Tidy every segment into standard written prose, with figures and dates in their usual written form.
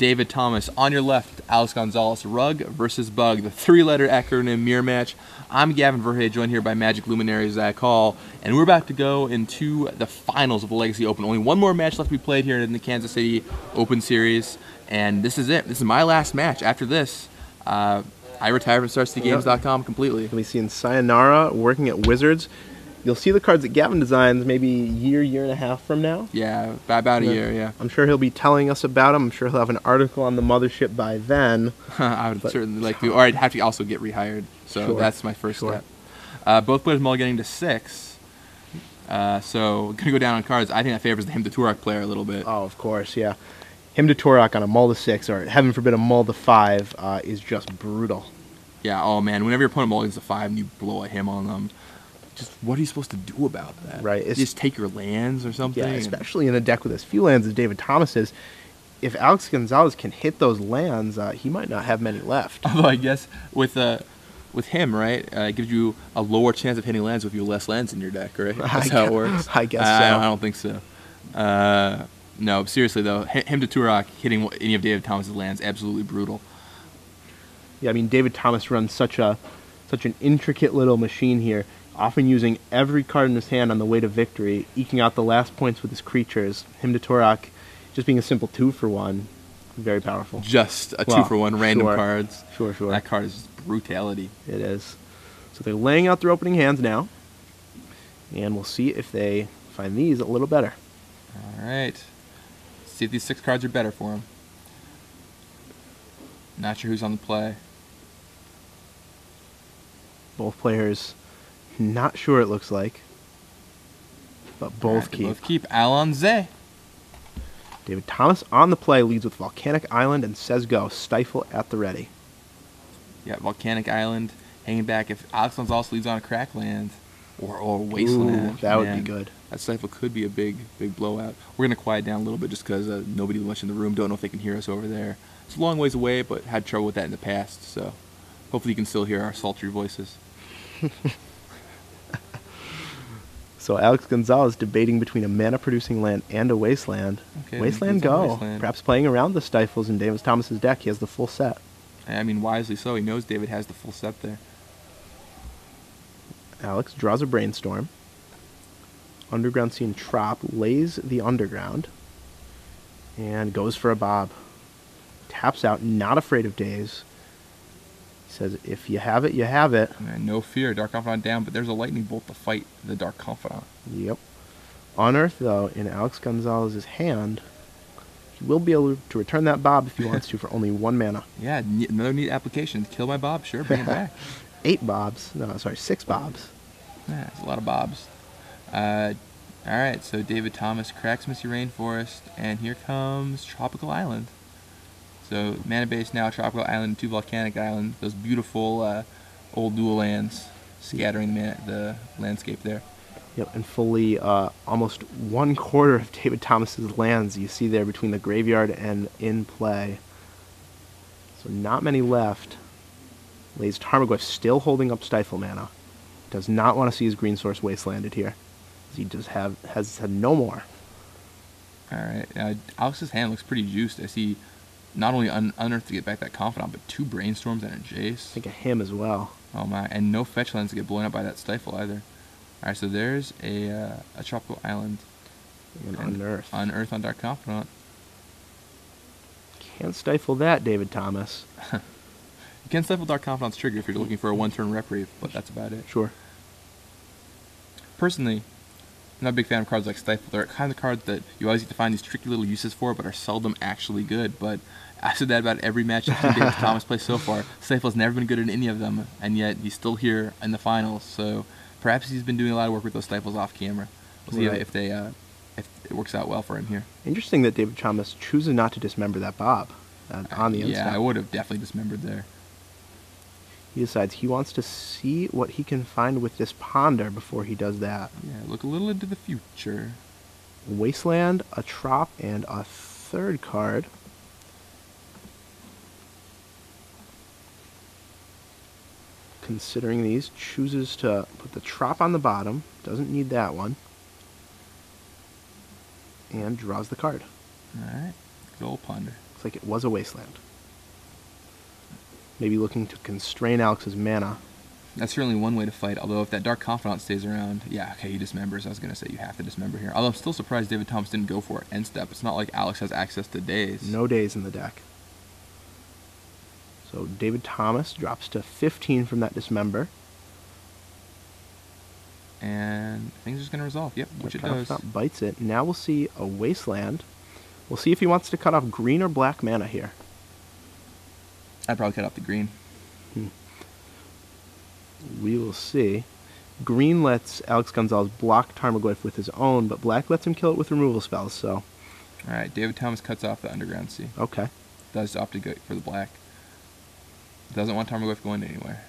David Thomas. On your left, Alex Gonzalez. Rug versus Bug, the 3-letter acronym mirror match. I'm Gavin Verhey, joined here by Magic Luminaries Zach Hall, and we're about to go into the finals of the Legacy Open. Only one more match left to be played here in the Kansas City Open Series, and this is it. This is my last match. After this, I retire from StarCityGames.com completely. We'll be seeing Sayonara working at Wizards. You'll see the cards that Gavin designs maybe a year and a half from now. Yeah, about a year, yeah. I'm sure he'll be telling us about them. I'm sure he'll have an article on the mothership by then. I would certainly like to. Or I'd have to also get rehired. So that's my first step. Both players mulliganing to 6. So going to go down on cards. I think that favors the Him to Turok player a little bit. Oh, of course, yeah. Him to Turok on a mull to 6, or heaven forbid a mull to 5, is just brutal. Yeah, oh man, whenever your opponent mulligans to 5 and you blow a Him on them, just what are you supposed to do about that? Right. You just take your lands or something? Yeah, especially in a deck with as few lands as David Thomas is. If Alex Gonzalez can hit those lands, he might not have many left. Although I guess with him, right, it gives you a lower chance of hitting lands with you less lands in your deck, right? That's how it works. I guess so. I don't think so. No, seriously though, Him to Turok hitting any of David Thomas's lands, absolutely brutal. Yeah, I mean David Thomas runs such an intricate little machine here, often using every card in his hand on the way to victory, eking out the last points with his creatures. Him to Turok, just being a simple 2-for-1, very powerful. Just a 2-for-1 random cards. Sure. That card is brutality. It is. So they're laying out their opening hands now, and we'll see if they find these a little better. All right. See if these 6 cards are better for him. Not sure who's on the play. Both players not sure, it looks like, but both keep. Both keep. Alonze. David Thomas on the play leads with Volcanic Island and says go. Stifle at the ready. Yeah, Volcanic Island hanging back. If Alex Gonzalez leads on a Crackland or Wasteland, that would be good. That Stifle could be a big blowout. We're going to quiet down a little bit just because nobody much in the room. Don't know if they can hear us over there. It's a long ways away, but had trouble with that in the past, so hopefully you can still hear our sultry voices. So Alex Gonzalez debating between a mana-producing land and a Wasteland. Okay, Wasteland go. Perhaps playing around the Stifles in David Thomas's deck. He has the full set. I mean, wisely so. He knows David has the full set there. Alex draws a Brainstorm. Underground Scene Trop lays the Underground and goes for a Bob. Taps out, not afraid of days. Says, if you have it, you have it. Man, no fear. Dark Confidant down, but there's a Lightning Bolt to fight the Dark Confidant. Yep. Unearth, though, in Alex Gonzalez's hand, he will be able to return that Bob if he wants to for only 1 mana. Yeah, another neat application. Kill my Bob, sure, bring it back. 8 Bobs. No, sorry, 6 Bobs. Yeah, it's a lot of Bobs. Alright, so David Thomas cracks Misty Rainforest, and here comes Tropical Island. So mana base now, Tropical Island, 2 Volcanic Island, those beautiful old dual lands scattering the landscape there. Yep, and fully almost 1/4 of David Thomas's lands you see there between the graveyard and in play. So not many left. Lays Tarmogoyf still holding up Stifle mana. Does not want to see his green source wastelanded here. He just has had no more. Alright, Alex's hand looks pretty juiced. I see not only Unearth to get back that Confidant, but 2 Brainstorms and a Jace. I think of him as well. Oh my, and no fetch lands to get blown up by that Stifle either. Alright, so there's a Tropical Island. And Unearth. Unearth on Dark Confidant. Can't stifle that, David Thomas. You can stifle Dark Confidant's trigger if you're looking for a 1-turn reprieve, but that's about it. Sure. Personally, I'm not a big fan of cards like Stifle. They're kind of cards that you always get to find these tricky little uses for, but are seldom actually good. But I said that about every match I've seen David Thomas play so far. Stifle's never been good in any of them, and yet he's still here in the finals. So perhaps he's been doing a lot of work with those Stifles off camera. We'll see if it works out well for him here. Interesting that David Thomas chooses not to dismember that Bob on the instant. Yeah, I would have definitely dismembered there. He decides he wants to see what he can find with this Ponder before he does that. Yeah, look a little into the future. Wasteland, a Trop, and a 3rd card. Considering these, chooses to put the Trop on the bottom. Doesn't need that one. And draws the card. Alright, good old Ponder. Looks like it was a Wasteland. Maybe looking to constrain Alex's mana. That's certainly one way to fight, although if that Dark Confidant stays around, yeah, okay, he dismembers. I was going to say you have to dismember here. Although I'm still surprised David Thomas didn't go for it end step. It's not like Alex has access to days. No days in the deck. So David Thomas drops to 15 from that dismember. And things are just going to resolve. Yep, which it does. Bites it. Now we'll see a Wasteland. We'll see if he wants to cut off green or black mana here. I'd probably cut off the green. We will see. Green lets Alex Gonzalez block Tarmogoyf with his own, but black lets him kill it with removal spells, so... Alright, David Thomas cuts off the Underground Sea. Okay. Does opt to go for the black. Doesn't want Tarmogoyf going anywhere.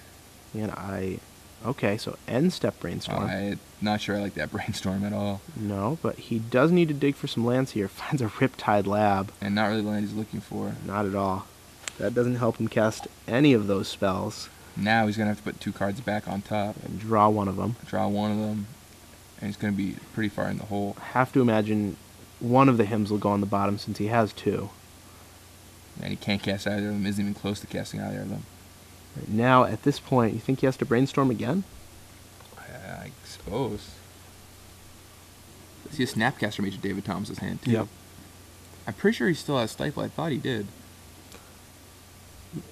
And okay, so end step Brainstorm. I'm not sure I like that Brainstorm at all. No, but he does need to dig for some lands here. Finds a Riptide Lab. And not really the land he's looking for. Not at all. That doesn't help him cast any of those spells. Now he's going to have to put 2 cards back on top. And draw one of them. Draw one of them. And he's going to be pretty far in the hole. Have to imagine one of the hymns will go on the bottom since he has 2. And he can't cast either of them. Isn't even close to casting either of them. Right now, at this point, you think he has to Brainstorm again? I suppose. I see a Snapcaster Mage of David Thomas's hand, too. Yep. I'm pretty sure he still has Stifle. I thought he did.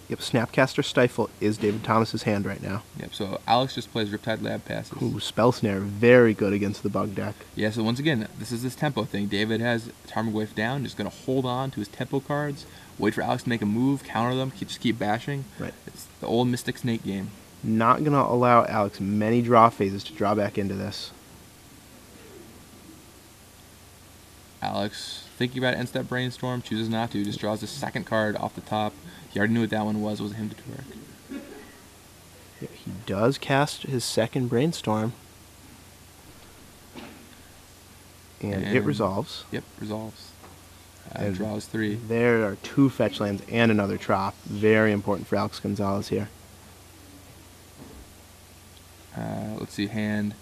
Yep, Snapcaster Stifle is David Thomas's hand right now. Yep, so Alex just plays Riptide Lab passes. Ooh, Spell Snare, very good against the bug deck. Yeah, so once again, this is this tempo thing. David has Tarmogoyf down, just going to hold on to his tempo cards, wait for Alex to make a move, counter them, just keep bashing. Right. It's the old Mystic Snake game. Not going to allow Alex many draw phases to draw back into this. Alex, thinking about end step Brainstorm, chooses not to, just draws the second card off the top. He already knew what that one was a Hymn to Turak. Yeah, he does cast his second Brainstorm. And it resolves. Yep, resolves. Draws 3. There are 2 fetch lands and another Trop. Very important for Alex Gonzalez here. Let's see, hand,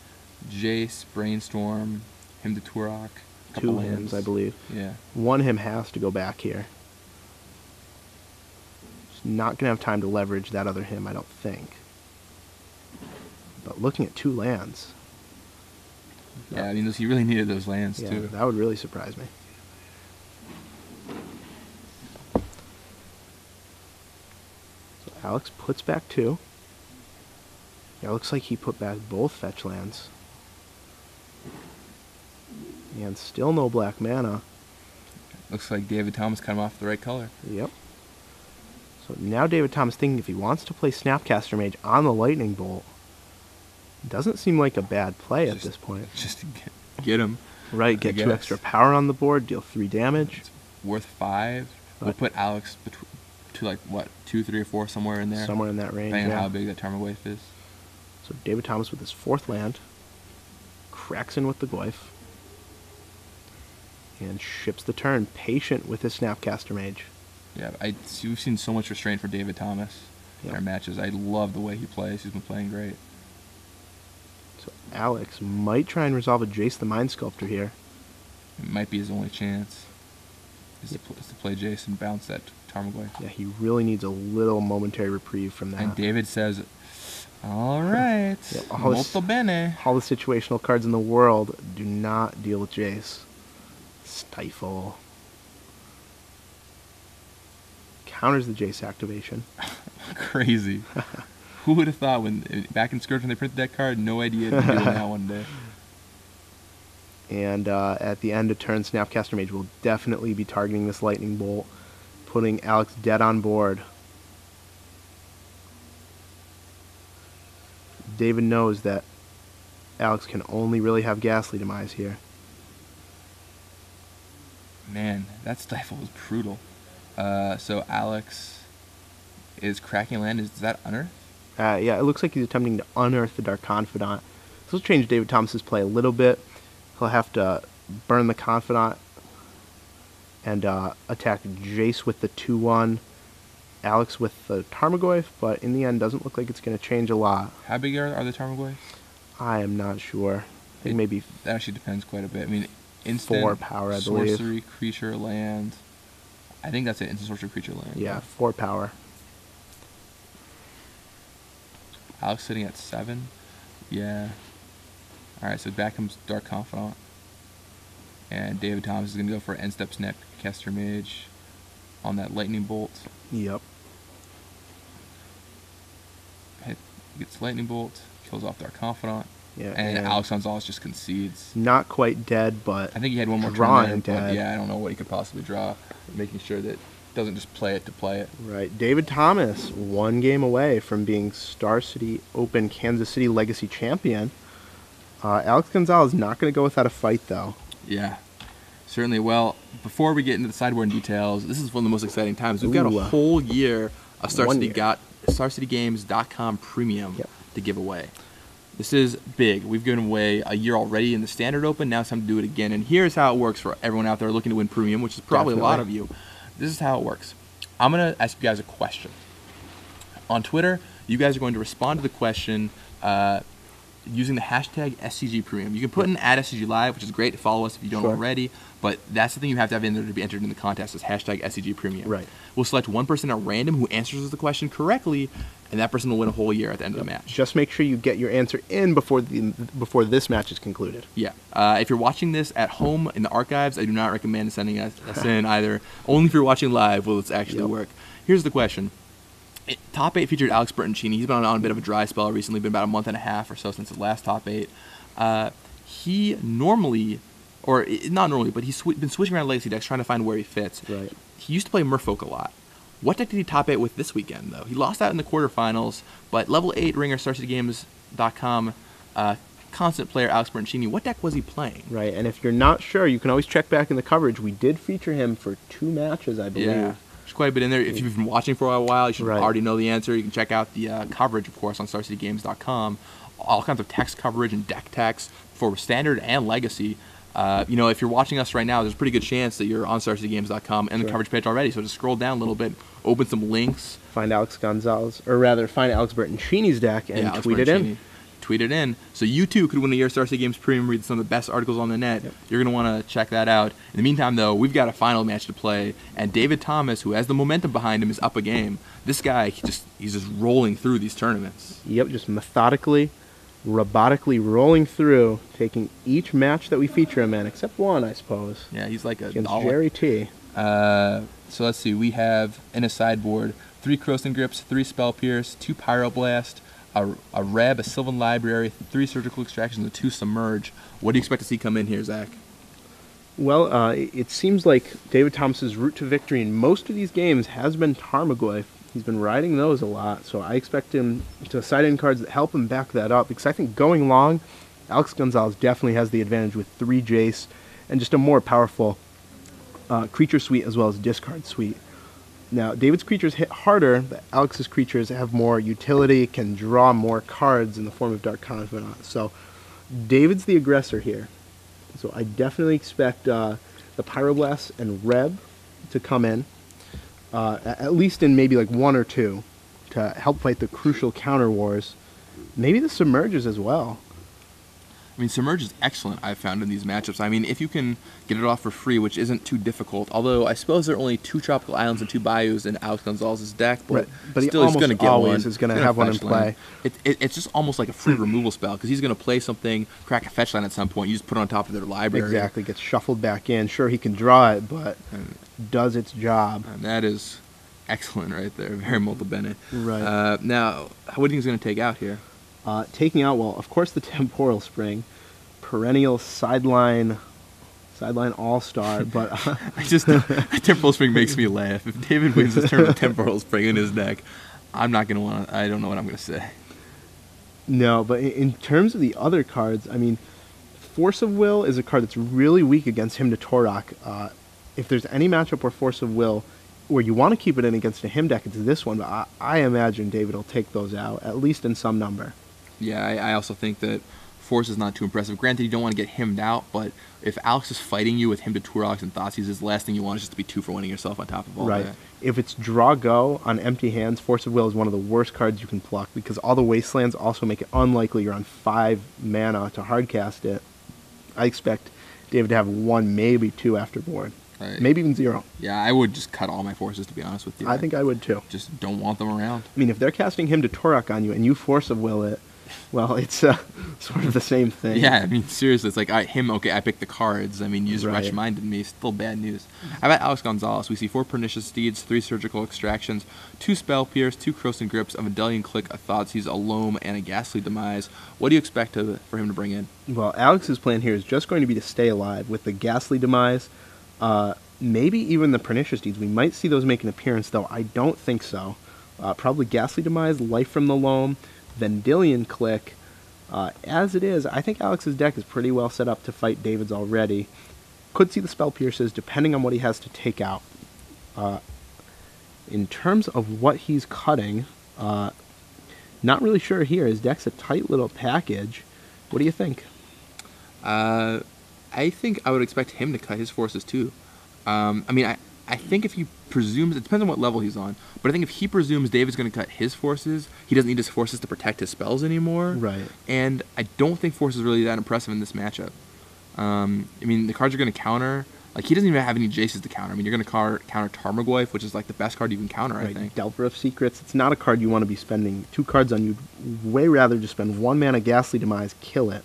Jace, Brainstorm, Hymn to Turak. 2 hymns, I believe. Yeah. 1 hymn has to go back here. He's not going to have time to leverage that other hymn, I don't think. But looking at 2 lands... Yeah, I mean, he really needed those lands, too. That would really surprise me. So Alex puts back 2. Yeah, it looks like he put back both fetch lands. And still no black mana. Looks like David Thomas cut him off the right color. Yep. So now David Thomas thinking if he wants to play Snapcaster Mage on the Lightning Bolt, doesn't seem like a bad play at this point. Just to get him. Right, get 2 extra power on the board, deal 3 damage. It's worth 5. We'll put Alex to like, what, 2, 3, or 4, somewhere in there? Somewhere in that range, depending on how big that Tarmogoyf is. So David Thomas with his 4th land, cracks in with the Goyf, and ships the turn, patient with his Snapcaster Mage. Yeah, we've seen so much restraint from David Thomas in our matches. I love the way he plays. He's been playing great. So Alex might try and resolve a Jace the Mind Sculptor here. It might be his only chance. Is to play Jace and bounce that Tarmogoyf. Yeah, he really needs a little momentary reprieve from that. And David says, all right, molto bene. All the situational cards in the world do not deal with Jace. Stifle. Counters the Jace activation. Crazy. Who would have thought back in Scourge when they printed that card, no idea to do that one day. And at the end of turn, Snapcaster Mage will definitely be targeting this Lightning Bolt, putting Alex dead on board. David knows that Alex can only really have Ghastly Demise here. Man, that Stifle was brutal. So Alex is cracking land. Is that Unearth? Yeah, it looks like he's attempting to unearth the Dark Confidant. This will change David Thomas's play a little bit. He'll have to burn the Confidant and attack Jace with the 2/1, Alex with the Tarmogoyf, but in the end doesn't look like it's going to change a lot. How big are the Tarmogoyfs? I am not sure. I think maybe... That actually depends quite a bit. I mean, instant, 4 power, I believe. Sorcery, creature, land. I think that's an instant sorcery creature land. Yeah, 4 power. Alex sitting at 7. Yeah. Alright, so back comes Dark Confidant. And David Thomas is going to go for End Step Snap Caster Mage on that Lightning Bolt. Yep. Gets Lightning Bolt, kills off Dark Confidant. Yeah, and Alex Gonzalez just concedes. Not quite dead, but I think he had one more drawing turn there, dead. yeah, I don't know what he could possibly draw. Making sure that doesn't just play it to play it. Right. David Thomas, 1 game away from being Star City Open Kansas City Legacy champion. Alex Gonzalez not going to go without a fight, though. Yeah, certainly. Well, before we get into the sideboard details, this is one of the most exciting times. We've got a whole year of StarCityGames.com Premium to give away. This is big. We've given away a year already in the Standard Open. Now it's time to do it again. And here's how it works for everyone out there looking to win Premium, which is probably a lot of you. This is how it works. I'm going to ask you guys a question. On Twitter, you guys are going to respond to the question using the hashtag SCG Premium. You can put in @SCG Live, which is great to follow us if you don't already, but that's the thing you have to have in there to be entered in the contest is hashtag SCG Premium. Right. We'll select one person at random who answers the question correctly, and that person will win a whole year at the end of the match. Just make sure you get your answer in before this match is concluded. Yeah. If you're watching this at home in the archives, I do not recommend sending us in either. Only if you're watching live will this actually work. Here's the question. Top 8 featured Alex Bertoncini. He's been on a bit of a dry spell recently, been about a month and a half or so since his last Top 8. He normally, or not normally, but he's been switching around legacy decks trying to find where he fits. Right. He used to play Merfolk a lot. What deck did he Top 8 with this weekend, though? He lost out in the quarterfinals, but level 8 ringer, StarCityGames.com constant player Alex Bertoncini, what deck was he playing? Right, and if you're not sure, you can always check back in the coverage. We did feature him for 2 matches, I believe. Yeah. There's quite a bit in there. If you've been watching for a while, you should already know the answer. You can check out the coverage, of course, on StarCityGames.com. All kinds of text coverage and deck text for Standard and Legacy. You know, if you're watching us right now, there's a pretty good chance that you're on StarCityGames.com and the coverage page already. So just scroll down a little bit, open some links. Find Alex Gonzalez, or rather, find Alex Bertoncini's deck and tweet it in. Tweet it in. So you too could win a year Star City Games Premium, read some of the best articles on the net. You're going to want to check that out. In the meantime, though, we've got a final match to play, and David Thomas, who has the momentum behind him, is up a game. This guy, he's just rolling through these tournaments. Yep, just methodically, robotically rolling through, taking each match that we feature him in, except one, I suppose. Yeah, he's like a against dollar. Jerry T. So let's see. We have in a sideboard 3 Croson Grips, 3 Spell Pierce, 2 Pyroblast, a Reb, a Sylvan Library, 3 Surgical Extractions, and 2 Submerge. What do you expect to see come in here, Zach? Well, it seems like David Thomas's route to victory in most of these games has been Tarmogoyf. He's been riding those a lot, so I expect him to side in cards that help him back that up, because I think going long, Alex Gonzalez definitely has the advantage with 3 Jace and just a more powerful creature suite as well as discard suite. Now, David's creatures hit harder, but Alex's creatures have more utility, can draw more cards in the form of Dark Confidant. So, David's the aggressor here. So, I definitely expect the Pyroblast and Reb to come in, at least in maybe like 1 or 2, to help fight the crucial counter wars. Maybe the Submerges as well. I mean, Submerge is excellent, I've found, in these matchups. I mean, if you can get it off for free, which isn't too difficult, although I suppose there are only 2 Tropical Islands and 2 Bayous in Alex Gonzalez's deck, but still he's going to get one. Is going to have one in play. It's just almost like a free removal spell, because he's going to play something, crack a fetch line at some point, you just put it on top of their library. Exactly, gets shuffled back in. Sure, he can draw it, but does its job. And that is excellent right there, very multi bene. Right. Now, what do you think he's going to take out here? Taking out, well, of course, the Temporal Spring, perennial sideline all-star, but Temporal Spring makes me laugh. If David wins this turn with Temporal Spring in his deck, I'm not gonna want to. I don't know what I'm gonna say. No, but in terms of the other cards, I mean, Force of Will is a card that's really weak against him to Torok. If there's any matchup where Force of Will, where you want to keep it in against a him deck, it's this one. But I imagine David will take those out, at least in some number. Yeah, I also think that Force is not too impressive. Granted, you don't want to get himmed out, but if Alex is fighting you with him to Turoks and Thoughtseize, the last thing you want is just to be 2 for winning yourself on top of all that. If it's draw go on empty hands, Force of Will is one of the worst cards you can pluck, because all the Wastelands also make it unlikely you're on 5 mana to hardcast it. I expect David to have 1, maybe 2 after board. Right. Maybe even 0. Yeah, I would just cut all my forces, to be honest with you. I think I would too. Just don't want them around. I mean, if they're casting Hymn to Torek on you and you Force of Will it, well, it's sort of the same thing. Yeah, I mean, seriously, it's like, okay, I picked the cards. I mean, you just rush-minded me. Still bad news. How about Alex Gonzalez? We see 4 Pernicious Steeds, 3 Surgical Extractions, 2 Spell Pierce, 2 Croson Grips, a Medallion Click, a Thoughtseize, a Loam, and a Ghastly Demise. What do you expect for him to bring in? Well, Alex's plan here is just going to be to stay alive with the Ghastly Demise, maybe even the Pernicious Deeds. We might see those make an appearance, though I don't think so. Probably Ghastly Demise, Life from the Loam, Vendilion Click. As it is, I think Alex's deck is pretty well set up to fight David's already. Could see the Spell Pierces, depending on what he has to take out. In terms of what he's cutting, not really sure here. His deck's a tight little package. What do you think? I think I would expect him to cut his forces too. I mean, I think if he presumes, it depends on what level he's on, but I think if he presumes David's going to cut his forces, he doesn't need his forces to protect his spells anymore. Right. And I don't think Force is really that impressive in this matchup. I mean, the cards are going to counter. Like, he doesn't even have any Jaces to counter. I mean, you're going to counter Tarmogoyf, which is like the best card you can counter, right. I think. Delver of Secrets. It's not a card you want to be spending 2 cards on. You'd way rather just spend 1 mana Ghastly Demise, kill it,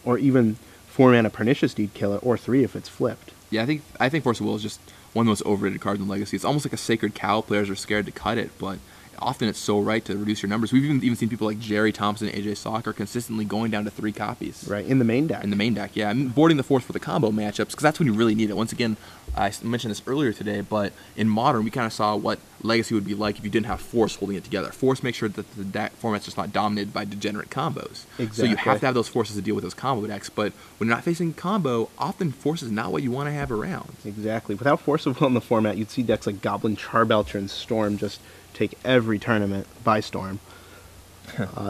or even 4 mana Pernicious Deed, kill it, or 3 if it's flipped. Yeah, I think Force of Will is just one of the most overrated cards in Legacy. It's almost like a sacred cow. Players are scared to cut it, but often it's so right to reduce your numbers. We've even seen people like Jerry Thompson and AJ Soccer consistently going down to 3 copies. Right, in the main deck. In the main deck, yeah. I mean, boarding the Force for the combo matchups, because that's when you really need it. Once again, I mentioned this earlier today, but in Modern, we kind of saw what Legacy would be like if you didn't have Force holding it together. Force makes sure that the deck format's just not dominated by degenerate combos. Exactly. So you have to have those Forces to deal with those combo decks, but when you're not facing combo, often Force is not what you want to have around. Exactly. Without Force of Will in the format, you'd see decks like Goblin Charbelcher and Storm just take every tournament by storm.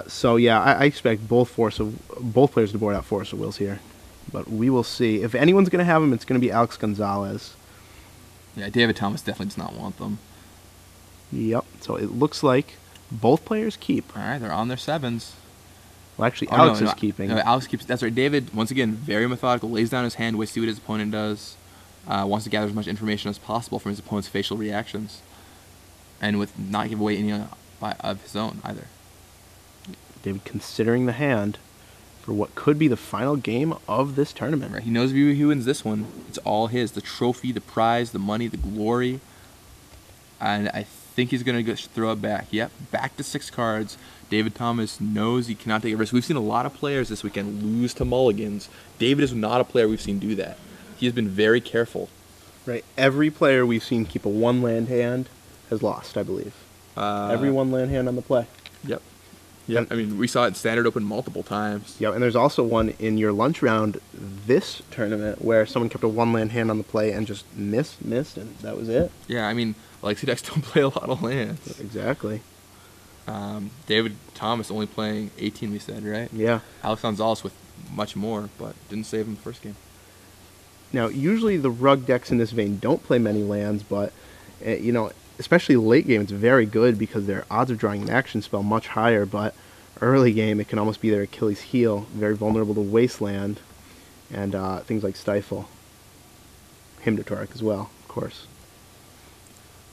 So yeah, I expect both players to board out Force of Wills here, but we will see. If anyone's going to have them, it's going to be Alex Gonzalez. Yeah, David Thomas definitely does not want them. Yep. So it looks like both players keep. All right, they're on their 7s. Well, actually, Alex is keeping. No, Alex keeps. That's right. David, once again, very methodical. Lays down his hand, waits to see what his opponent does. Wants to gather as much information as possible from his opponent's facial reactions, and with not give away any of his own either. David considering the hand for what could be the final game of this tournament. Right. He knows if he wins this one, it's all his. The trophy, the prize, the money, the glory. And I think he's going to throw it back. Yep, back to 6 cards. David Thomas knows he cannot take a risk. We've seen a lot of players this weekend lose to mulligans. David is not a player we've seen do that. He has been very careful. Right. Every player we've seen keep a 1-land hand has lost, I believe. Every 1-land hand on the play. Yep. Yep. I mean, we saw it in Standard Open multiple times. Yeah, and there's also one in your lunch round this tournament where someone kept a 1-land hand on the play and just missed, and that was it. Yeah, I mean, Legacy decks don't play a lot of lands. Exactly. David Thomas only playing 18, we said, right? Yeah. Alex Gonzalez with much more, but didn't save him the first game. Now, usually the rug decks in this vein don't play many lands, but, especially late game, it's very good because their odds of drawing an action spell much higher, but early game, it can almost be their Achilles heel. Very vulnerable to Wasteland and things like Stifle. Hymn to Torek as well, of course.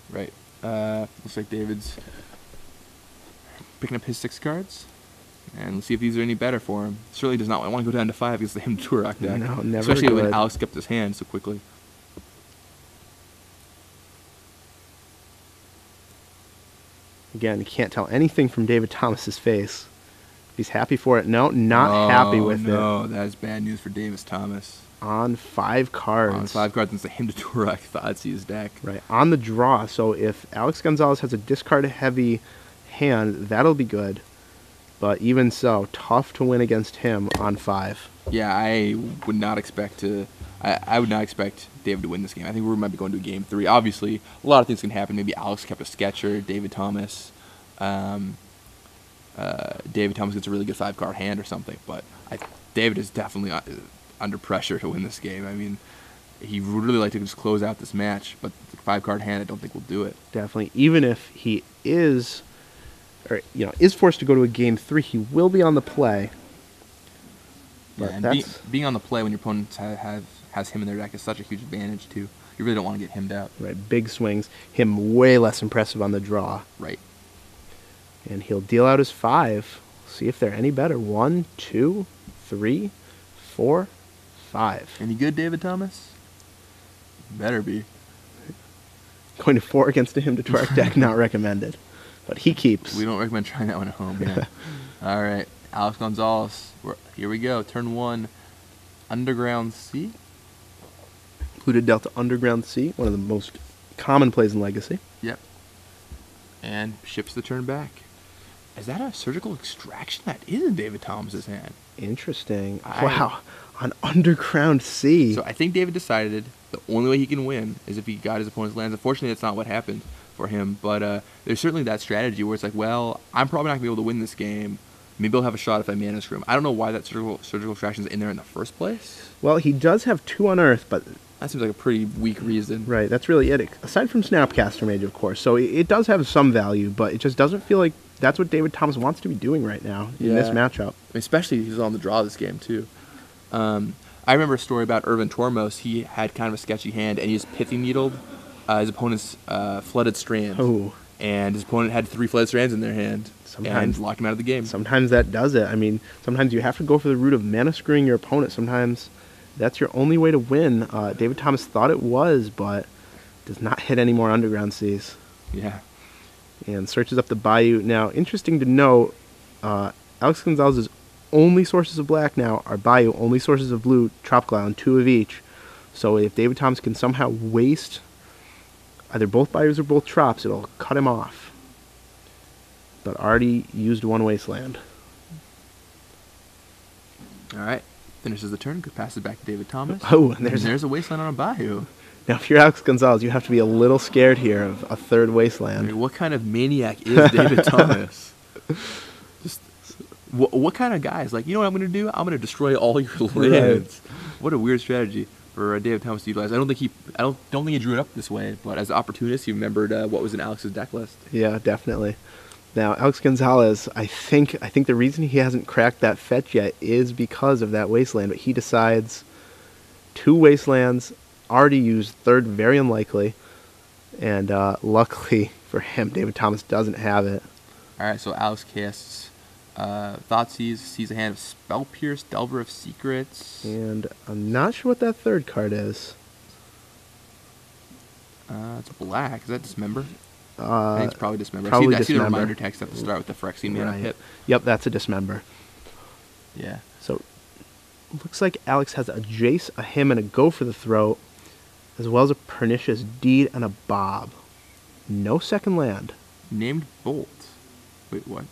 Right. Looks like David's picking up his 6 cards. And let's see if these are any better for him. Certainly does not want to go down to 5 against the Hymn to Torek deck. No, never Especially good. when Alex kept his hand so quickly. Again, you can't tell anything from David Thomas's face. He's happy for it. No, not happy with it. No, that is bad news for Davis Thomas. On 5 cards. On 5 cards against the Hymn to Torek Thoughtseize deck. Right, on the draw. So if Alex Gonzalez has a discard-heavy hand, that'll be good. But even so, tough to win against him on 5. Yeah, I would not expect I would not expect David to win this game. I think we might be going to game 3. Obviously, a lot of things can happen. Maybe Alex kept a sketcher, David Thomas. David Thomas gets a really good 5-card hand or something. But David is definitely under pressure to win this game. I mean, he would really like to just close out this match, but the 5-card hand I don't think will do it. Definitely. Even if he is forced to go to a game 3, he will be on the play. Yeah, and being on the play when your opponent has him in their deck is such a huge advantage too. You really don't want to get himmed out. Right, big swings. Him way less impressive on the draw. Right. And he'll deal out his 5. See if they're any better. 1, 2, 3, 4, 5. Any good, David Thomas? Better be. Going to 4 against a Hymn to Torque deck, not recommended. But he keeps. We don't recommend trying that one at home. Yeah. All right, Alex Gonzalez. Here we go. Turn 1, Underground Sea. Polluted Delta Underground Sea, one of the most common plays in Legacy. Yep. And ships the turn back. Is that a surgical extraction? That is in David Thomas's hand. Interesting. Wow. On Underground Sea. So I think David decided the only way he can win is if he got his opponent's lands. Unfortunately, that's not what happened for him. But there's certainly that strategy where it's like, well, I'm probably not going to be able to win this game. Maybe I'll have a shot if I mana screw him. I don't know why that surgical extraction is in there in the first place. Well, he does have 2 Unearth, but... That seems like a pretty weak reason. Right, that's really it. Aside from Snapcaster Mage, of course. So it does have some value, but it just doesn't feel like that's what David Thomas wants to be doing right now in this matchup. Especially he's on the draw this game, too. I remember a story about Irvin Tormos. He had kind of a sketchy hand, and he just Pithy Needled his opponent's Flooded Strands. Oh. And his opponent had 3 Flooded Strands in their hand and locked him out of the game. Sometimes that does it. I mean, sometimes you have to go for the route of mana screwing your opponent. Sometimes that's your only way to win. David Thomas thought it was, but does not hit any more Underground Seas. Yeah. And searches up the Bayou. Now, interesting to note, Alex Gonzalez's only sources of black now are Bayou, only sources of blue, Tropical Island, 2 of each. So if David Thomas can somehow waste either both Bayous or both Trops, it'll cut him off. But already used 1 Wasteland. All right. Finishes the turn. Could pass it back to David Thomas. Oh, and there's a Wasteland on a Bayou. Now, if you're Alex Gonzalez, you have to be a little scared here of a 3rd Wasteland. I mean, what kind of maniac is David Thomas? Just what kind of guy is like, you know what I'm going to do? I'm going to destroy all your lands. What a weird strategy for David Thomas to utilize. I don't think he drew it up this way, but as an opportunist, he remembered what was in Alex's deck list. Yeah, definitely. Now, Alex Gonzalez, I think the reason he hasn't cracked that fetch yet is because of that Wasteland. But he decides 2 Wastelands, already used, 3rd very unlikely, and luckily for him, David Thomas doesn't have it. All right, so Alex casts Thoughtseize, sees a hand of Spell Pierce, Delver of Secrets. And I'm not sure what that 3rd card is. It's black. Is that Dismember? I think it's probably Dismember. Probably I see the Dismember. reminder text at the start with the Phyrexian mana hit. Yep, that's a Dismember. Yeah. So, looks like Alex has a Jace, a Hymn, and a Go for the Throat, as well as a Pernicious Deed and a Bob. No 2nd land. Named Bolt. Wait, what?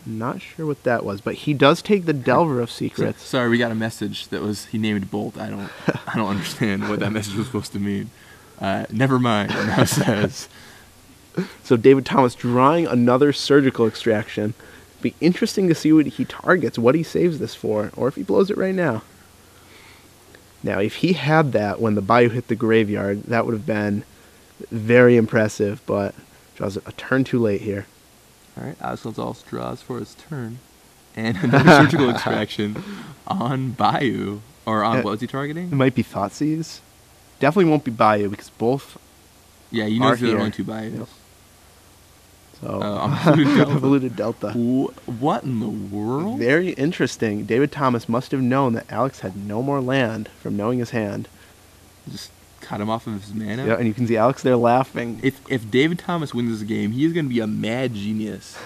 Not sure what that was, but he does take the Delver of Secrets. Sorry, we got a message that was he named Bolt. I don't understand what that message was supposed to mean. Never mind. It now says. So David Thomas drawing another Surgical Extraction. Be interesting to see what he targets, what he saves this for, or if he blows it right now. Now, if he had that when the Bayou hit the graveyard, that would have been very impressive, but draws a turn too late here. All right, Alex Gonzalez draws for his turn, and another Surgical Extraction on Bayou, or on what was he targeting? It might be Thoughtseize. Definitely won't be Bayou because both. Yeah, you know there are only 2 Bayous. Yep. So Polluted Delta. What in the world? Very interesting. David Thomas must have known that Alex had no more land from knowing his hand. Just cut him off of his mana. Yeah, and you can see Alex there laughing. If David Thomas wins this game, he is going to be a mad genius.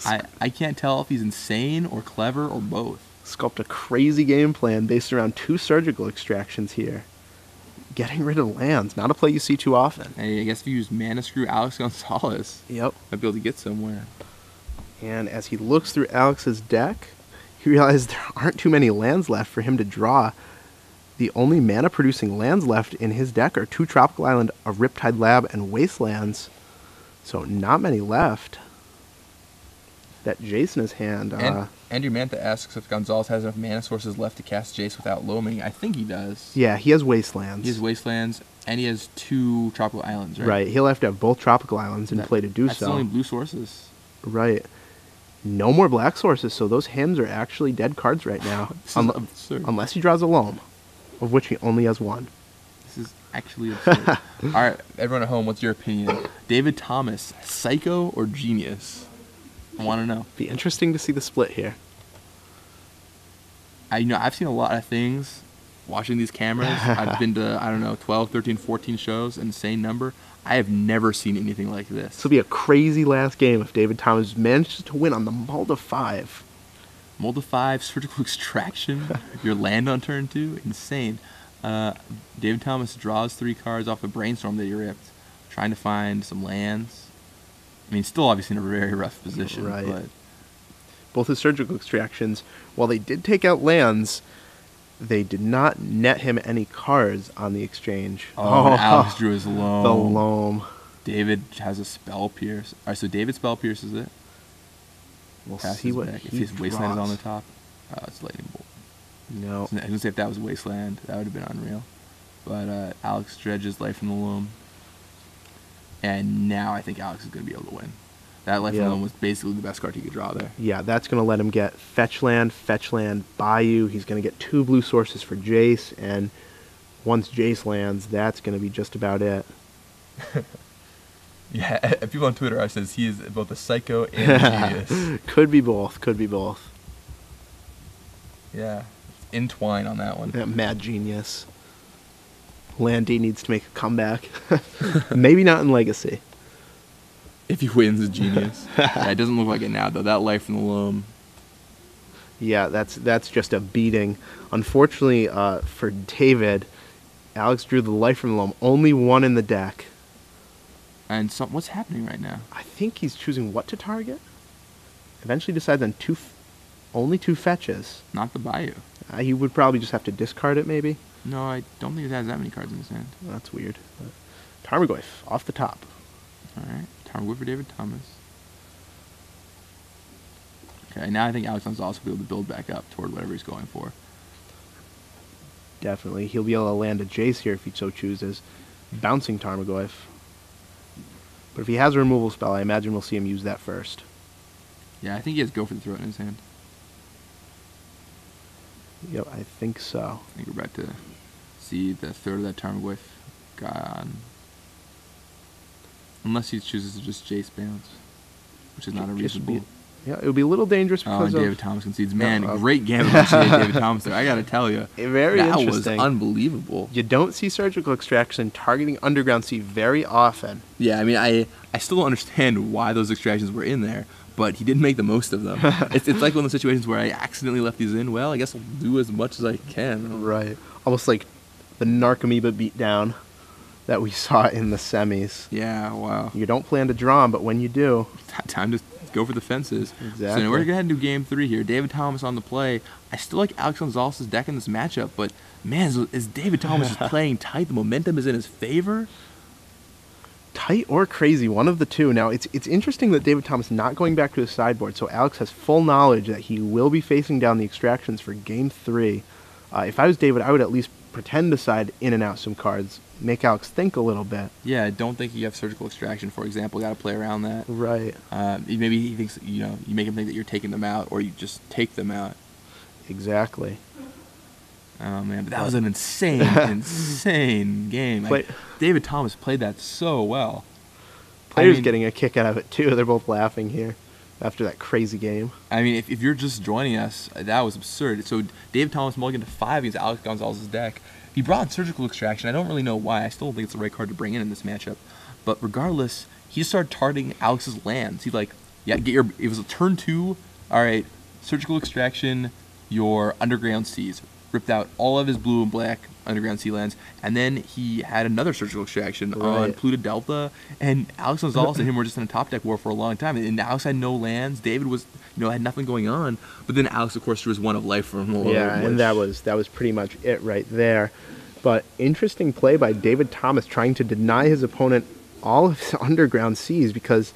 I can't tell if he's insane or clever or both. Sculpt a crazy game plan based around 2 Surgical Extractions here. Getting rid of lands, not a play you see too often. I guess if you use Mana Screw Alex Gonzalez, yep, might be able to get somewhere. And as he looks through Alex's deck, he realizes there aren't too many lands left for him to draw. The only mana-producing lands left in his deck are 2 Tropical Island, a Riptide Lab, and Wastelands. So not many left. That Jace in his hand. Andrew Mantha asks if Gonzalez has enough mana sources left to cast Jace without loaming. I think he does. Yeah, he has Wastelands. He has Wastelands, and he has 2 Tropical Islands, right? Right, he'll have to have both Tropical Islands in play to do that's so. That's only blue sources. Right. No more black sources, so those hymns are actually dead cards right now. Absurd. Unless he draws a loam. of which he only has one. This is actually absurd. All right, everyone at home, what's your opinion? David Thomas, psycho or genius? I want to know. Be interesting to see the split here. I've seen a lot of things watching these cameras. I've been to, 12, 13, 14 shows, insane number. I have never seen anything like this. This will be a crazy last game if David Thomas manages to win on the mull to 5. Mull to 5, surgical extraction, your land on turn 2, insane. David Thomas draws 3 cards off a brainstorm that he ripped, trying to find some lands. I mean, still obviously in a very rough position. Right. But both his surgical extractions, while they did take out lands, they did not net him any cards on the exchange. and Alex drew his loam. The loam. David has a spell pierce. All right, so David spell pierces it. We'll Passes see what back. If he his wasteland is on draws. the top, it's lightning bolt. No. I was gonna say if that was wasteland, that would have been unreal. But Alex dredges life in the loam, and now I think Alex is gonna be able to win. That life in the loam was basically the best card he could draw there. Yeah, that's going to let him get fetch land, Bayou. He's going to get 2 blue sources for Jace, and once Jace lands, that's going to be just about it. Yeah, people on Twitter are says he is both a psycho and a genius. Could be both. Could be both. Yeah, entwine on that one. Yeah, mad genius. Landy needs to make a comeback. Maybe not in Legacy. If he wins, a genius. Yeah, it doesn't look like it now, though. That life in the loam. Yeah, that's just a beating. Unfortunately for David, Alex drew the life from the loam. Only 1 in the deck. And what's happening right now? I think he's choosing what to target. Eventually decides on only 2 fetches. Not the Bayou. He would probably just have to discard it, maybe. No, I don't think it has that many cards in his hand. That's weird. Tarmogoyf off the top. All right. Tarmogoyf for David Thomas. Okay, now I think Alex Gonzalez will be able to build back up toward whatever he's going for. Definitely. He'll be able to land a Jace here if he so chooses. Bouncing Tarmogoyf. But if he has a removal spell, I imagine we'll see him use that first. Yeah, I think he has Go for the Throat in his hand. Yep, I think so. I think we're about to see the third of that Tarmogoyf gone. Unless he chooses to just Jace bounce, which is not a reasonable. Yeah, it would be a little dangerous because David Thomas concedes. Man, great game by David Thomas there. I got to tell you. Very interesting. That was unbelievable. You don't see surgical extraction targeting Underground Sea very often. Yeah, I mean, I still don't understand why those extractions were in there, but he didn't make the most of them. It's like one of those situations where I accidentally left these in. Well, I guess I'll do as much as I can. Right. Almost like the Narcomoeba beatdown that we saw in the semis. Yeah, wow. You don't plan to draw him, but when you do... Time to go for the fences. Exactly. So we're going to go ahead and do game 3 here. David Thomas on the play. I still like Alex Gonzalez's deck in this matchup, but man, is David Thomas is playing tight. The momentum is in his favor. Tight or crazy, one of the two. Now, it's interesting that David Thomas not going back to his sideboard, so Alex has full knowledge that he will be facing down the extractions for game 3. If I was David, I would at least pretend to side in and out some cards, make Alex think a little bit. Yeah, I don't think you have surgical extraction, for example. Got to play around that. Right. Maybe he thinks, you make him think that you're taking them out, or you just take them out. Exactly. Oh, man, but that was an insane game. David Thomas played that so well. Players getting a kick out of it, too. They're both laughing here after that crazy game. I mean, if you're just joining us, that was absurd. So David Thomas mulliganed to 5 against Alex Gonzalez's deck. He brought surgical extraction. I don't really know why. I still don't think it's the right card to bring in this matchup. But regardless, he just started targeting Alex's lands. He's like, it was a turn 2. All right, surgical extraction, your Underground Seas. Ripped out all of his blue and black Underground Sea lands, and then he had another surgical extraction on Pluto Delta, and Alex Gonzalez and him were just in a top deck war for a long time, and Alex had no lands. David was, had nothing going on, but then Alex, of course, drew his one of life from him. Yeah, and that was pretty much it right there. But interesting play by David Thomas trying to deny his opponent all of his Underground Seas, because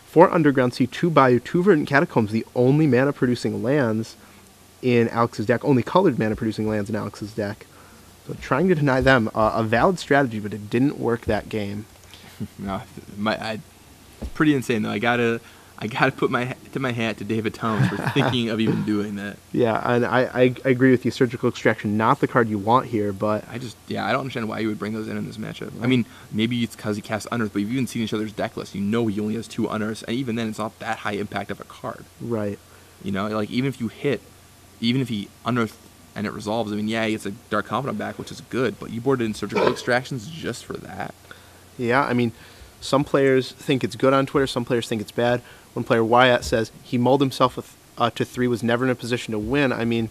for Underground Sea, 2 Bayou, 2 Verdant Catacombs, the only mana-producing lands in Alex's deck, only colored mana-producing lands in Alex's deck. So trying to deny them, a valid strategy, but it didn't work that game. No, pretty insane though. I I got to put my hat to David Thomas for thinking of even doing that. Yeah, and I agree with you. Surgical Extraction, not the card you want here, but I don't understand why you would bring those in this matchup. I mean, maybe it's because he casts unearth, but you've even seen each other's deck list. You know he only has 2 unearths, and even then, it's not that high impact of a card. right. You know, like even if he unearthed and it resolves, I mean, yeah, he gets a Dark Confidant back, which is good, but you boarded in Surgical Extractions just for that. Yeah, I mean, some players think it's good on Twitter, some players think it's bad. One player, Wyatt, says he mulled himself to 3, was never in a position to win. I mean,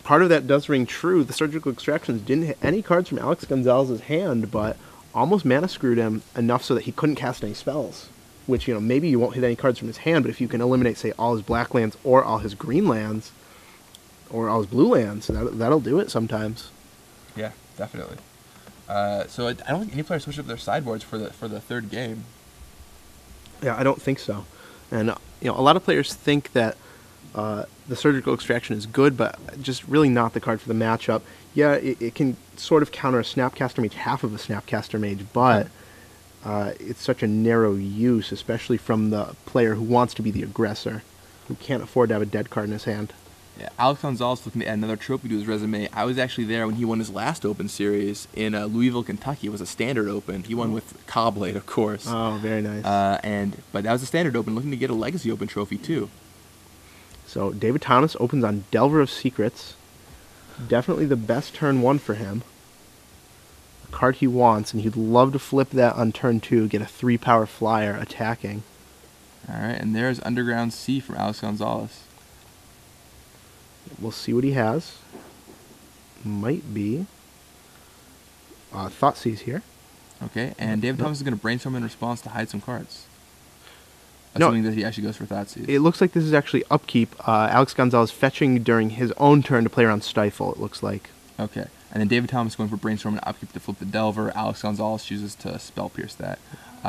part of that does ring true. The Surgical Extractions didn't hit any cards from Alex Gonzalez's hand, but almost mana screwed him enough so that he couldn't cast any spells. Which, you know, maybe you won't hit any cards from his hand, but if you can eliminate, say, all his black lands or all his green lands or all his blue lands, that'll do it sometimes. Yeah, definitely. So I don't think any player switched up their sideboards for the third game. Yeah, I don't think so. And, you know, a lot of players think that the Surgical Extraction is good, but just really not the card for the matchup. Yeah, it can sort of counter a Snapcaster Mage, half of a Snapcaster Mage, but it's such a narrow use, especially from the player who wants to be the aggressor, who can't afford to have a dead card in his hand. Yeah, Alex Gonzalez looking to add another trophy to his resume. I was actually there when he won his last Open series in Louisville, Kentucky. It was a Standard Open. He won with Cobblade, of course. Oh, very nice. But that was a Standard Open, looking to get a Legacy Open trophy too. So David Thomas opens on Delver of Secrets. Definitely the best turn 1 for him. A card he wants, and he'd love to flip that on turn 2, get a 3-power flyer attacking. All right, and there's Underground Sea from Alex Gonzalez. We'll see what he has. Might be Thoughtseize here. Okay, and David Thomas is going to brainstorm in response to hide some cards. Assuming that he actually goes for Thoughtseize. It looks like this is actually upkeep. Alex Gonzalez fetching during his own turn to play around Stifle, it looks like. Okay, and then David Thomas going for brainstorm and upkeep to flip the Delver. Alex Gonzalez chooses to Spell Pierce that.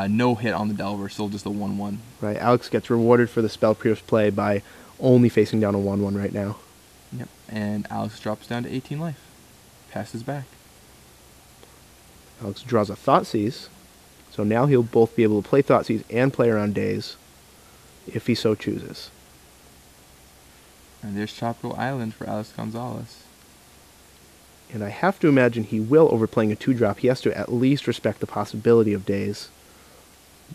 No hit on the Delver, still just a 1/1. Right, Alex gets rewarded for the Spell Pierce play by only facing down a 1/1 right now. Yep, and Alex drops down to 18 life. Passes back. Alex draws a Thoughtseize, so now he'll both be able to play Thoughtseize and play around Daze, if he so chooses. And there's Tropical Island for Alex Gonzalez. And I have to imagine he will, overplaying a 2-drop. He has to at least respect the possibility of Daze.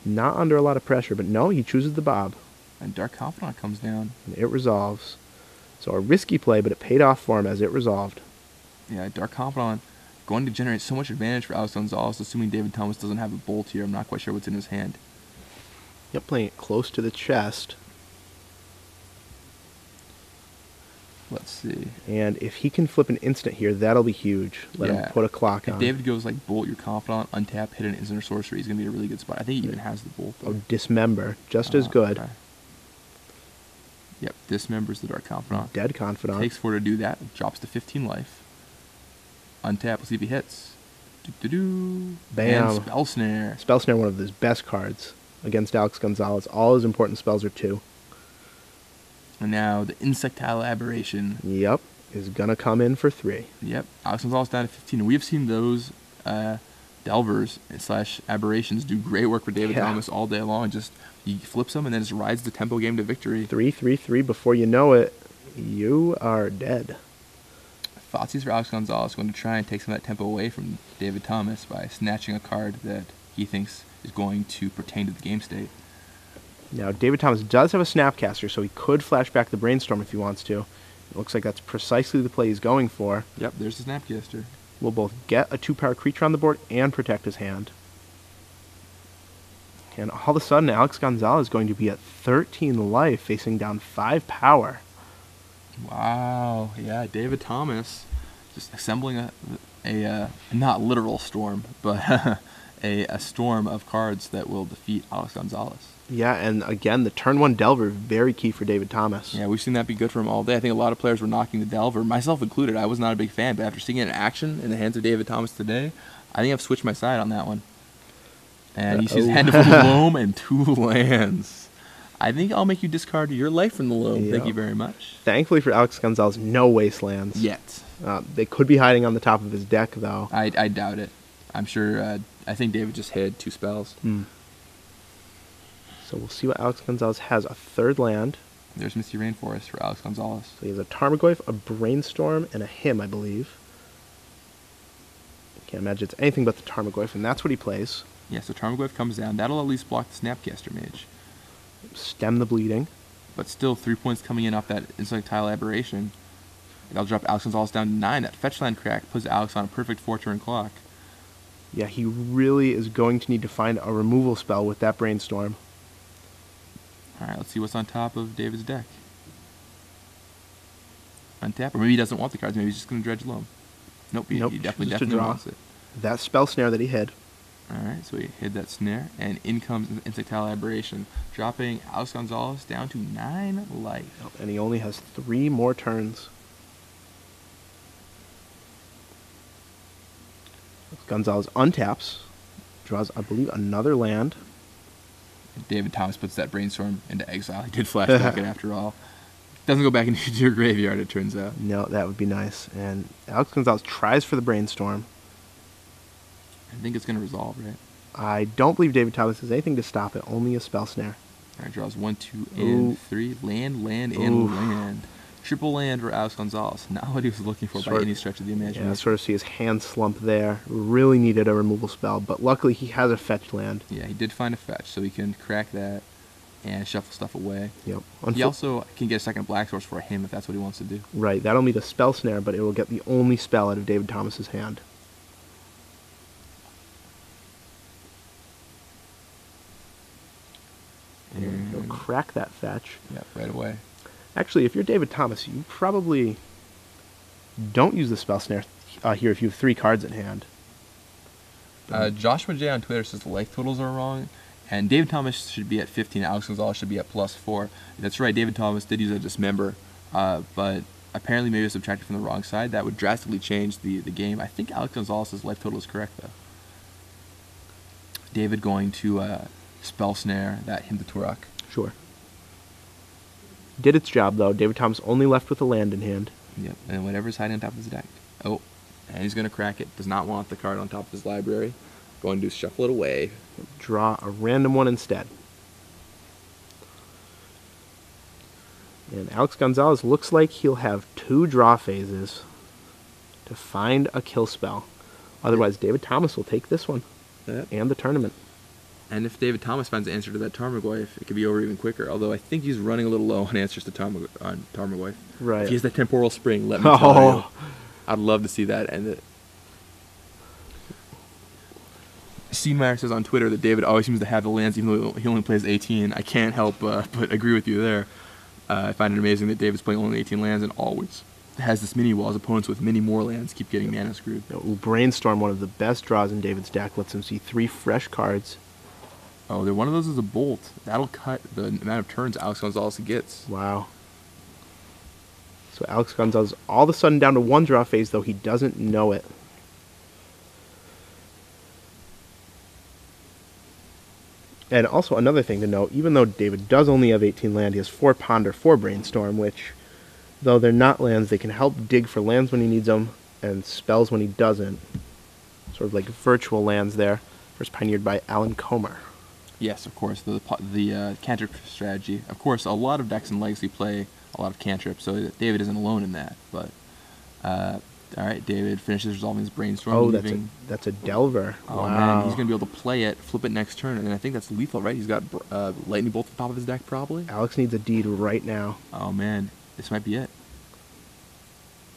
Not under a lot of pressure, but no, he chooses the Bob. And Dark Confidant comes down. And it resolves. So a risky play, but it paid off for him as it resolved. Yeah, Dark Confidant going to generate so much advantage for Alex Gonzalez, assuming David Thomas doesn't have a bolt here. I'm not quite sure what's in his hand. Yep, playing it close to the chest. Let's see. And if he can flip an instant here, that'll be huge. Let him put a clock on. If David goes like Bolt your Confidant, untap, hit an instant or sorcery, he's going to be in a really good spot. I think he even has the Bolt. Oh, Dismember. Just as good. Okay. Yep, Dismembers the Dark Confidant. Dead Confidant. Takes 4 to do that. Drops to 15 life. Untap, let's see if he hits. Doo-doo-doo. Bam. And Spell Snare. Spell Snare, one of his best cards against Alex Gonzalez. All his important spells are 2. And now the Insectile Aberration. Yep, is going to come in for 3. Yep, Alex Gonzalez down to 15. And we have seen those Delvers / Aberrations do great work for David Thomas all day long. Just he flips them and then just rides the tempo game to victory. 3/3/3. Before you know it, you are dead. Thoughtseize for Alex Gonzalez going to try and take some of that tempo away from David Thomas by snatching a card that he thinks is going to pertain to the game state. Now, David Thomas does have a Snapcaster, so he could flash back the Brainstorm if he wants to. It looks like that's precisely the play he's going for. Yep, there's the Snapcaster. Will both get a 2-power creature on the board and protect his hand. And all of a sudden, Alex Gonzalez is going to be at 13 life, facing down 5 power. Wow, yeah, David Thomas just assembling a not literal storm, but a storm of cards that will defeat Alex Gonzalez. Yeah, and again, the turn 1 Delver, very key for David Thomas. Yeah, we've seen that be good for him all day. I think a lot of players were knocking the Delver, myself included. I was not a big fan, but after seeing it in action in the hands of David Thomas today, I think I've switched my side on that one. And he sees hand of a loam and 2 lands. I think I'll make you discard your life from the loam. Yep. Thank you very much. Thankfully for Alex Gonzalez, no wastelands. Yet. They could be hiding on the top of his deck, though. I doubt it. I'm sure. I think David just hid 2 spells. So we'll see what Alex Gonzalez has. A third land. There's Misty Rainforest for Alex Gonzalez. So he has a Tarmogoyf, a Brainstorm, and a Hymn, I believe. Can't imagine it's anything but the Tarmogoyf, and that's what he plays. Yeah, so Tarmogoyf comes down. That'll at least block the Snapcaster Mage. Stem the bleeding. But still, 3 points coming in off that Insectile Aberration. That'll drop Alex Gonzalez down to 9. That fetch land crack puts Alex on a perfect 4-turn clock. Yeah, he really is going to need to find a removal spell with that Brainstorm. Alright, let's see what's on top of David's deck. Untap, or maybe he doesn't want the cards. Maybe he's just going to dredge loam. Nope, he definitely wants it. That Spell Snare that he hid. Alright, so he hid that snare, and in comes Insectile Aberration, dropping Alex Gonzalez down to 9 life. And he only has 3 more turns. Gonzalez untaps, draws, I believe, another land. David Thomas puts that Brainstorm into exile. He did flashback it after all. Doesn't go back into your graveyard, it turns out. No, that would be nice. And Alex Gonzalez tries for the Brainstorm. I think it's going to resolve, right? I don't believe David Thomas has anything to stop it, only a Spell Snare. Alright, draws 1, 2, and 3. Land, and land. Triple land for Alex Gonzalez. Not what he was looking for by any stretch of the imagination. Yeah, sort of see his hand slump there. Really needed a removal spell, but luckily he has a fetch land. Yeah, he did find a fetch, so he can crack that and shuffle stuff away. Yep. He also can get a second black source for him if that's what he wants to do. Right, that'll meet a Spell Snare, but it will get the only spell out of David Thomas's hand. And he'll crack that fetch. Yeah, right away. Actually, if you're David Thomas, you probably don't use the Spell Snare here if you have 3 cards in hand. Joshua J on Twitter says the life totals are wrong, and David Thomas should be at 15. Alex Gonzalez should be at +4. That's right, David Thomas did use a Dismember, but apparently maybe it was subtracted from the wrong side. That would drastically change the game. I think Alex Gonzalez's life total is correct, though. David going to Spell Snare, that him to Turok. Sure. Did its job, though. David Thomas only left with a land in hand. Yep, and whatever's hiding on top of his deck. Oh, and he's going to crack it. Does not want the card on top of his library. Going to shuffle it away. Draw a random one instead. And Alex Gonzalez looks like he'll have 2 draw phases to find a kill spell. Otherwise, David Thomas will take this one and the tournament. And if David Thomas finds the answer to that Tarmogoyf, it could be over even quicker. Although I think he's running a little low on answers to Tarmogoyf. Right. If he has that Temporal Spring, let me tell you. I'd love to see that end it. Meyer says on Twitter that David always seems to have the lands even though he only plays 18. I can't help but agree with you there. I find it amazing that David's playing only 18 lands and always has this mini wall as opponents with many more lands keep getting mana screwed. Brainstorm, one of the best draws in David's deck, lets him see 3 fresh cards. Oh, one of those is a bolt. That'll cut the amount of turns Alex Gonzalez gets. Wow. So Alex Gonzalez all of a sudden down to 1 draw phase, though he doesn't know it. And also another thing to note, even though David does only have 18 land, he has 4 Ponder, 4 Brainstorm, which, though they're not lands, they can help dig for lands when he needs them and spells when he doesn't. Sort of like virtual lands there. First pioneered by Alan Comer. Yes, of course, the cantrip strategy. Of course, a lot of decks in Legacy play a lot of cantrips, so David isn't alone in that. But all right, David finishes resolving his Brainstorm. Oh, that's a Delver. Oh wow. Man, he's gonna be able to play it, flip it next turn, and I think that's lethal, right? He's got Lightning Bolt at the top of his deck, probably. Alex needs a deed right now. Oh man, this might be it.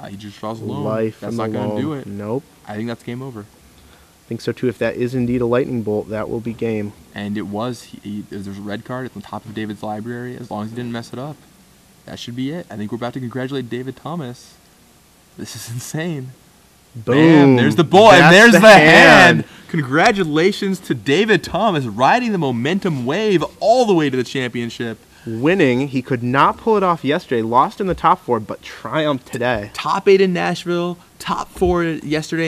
He just draws a loam. Life. That's not gonna do it. Nope. I think that's game over. I think so too. If that is indeed a Lightning Bolt, that will be game. And it was. There's a red card at the top of David's library. As long as he didn't mess it up, that should be it. I think we're about to congratulate David Thomas. This is insane. Boom. Bam, there's the boy, and there's the hand. Congratulations to David Thomas, riding the momentum wave all the way to the championship. Winning, he could not pull it off yesterday. Lost in the top 4, but triumphed today. Top 8 in Nashville, top 4 yesterday.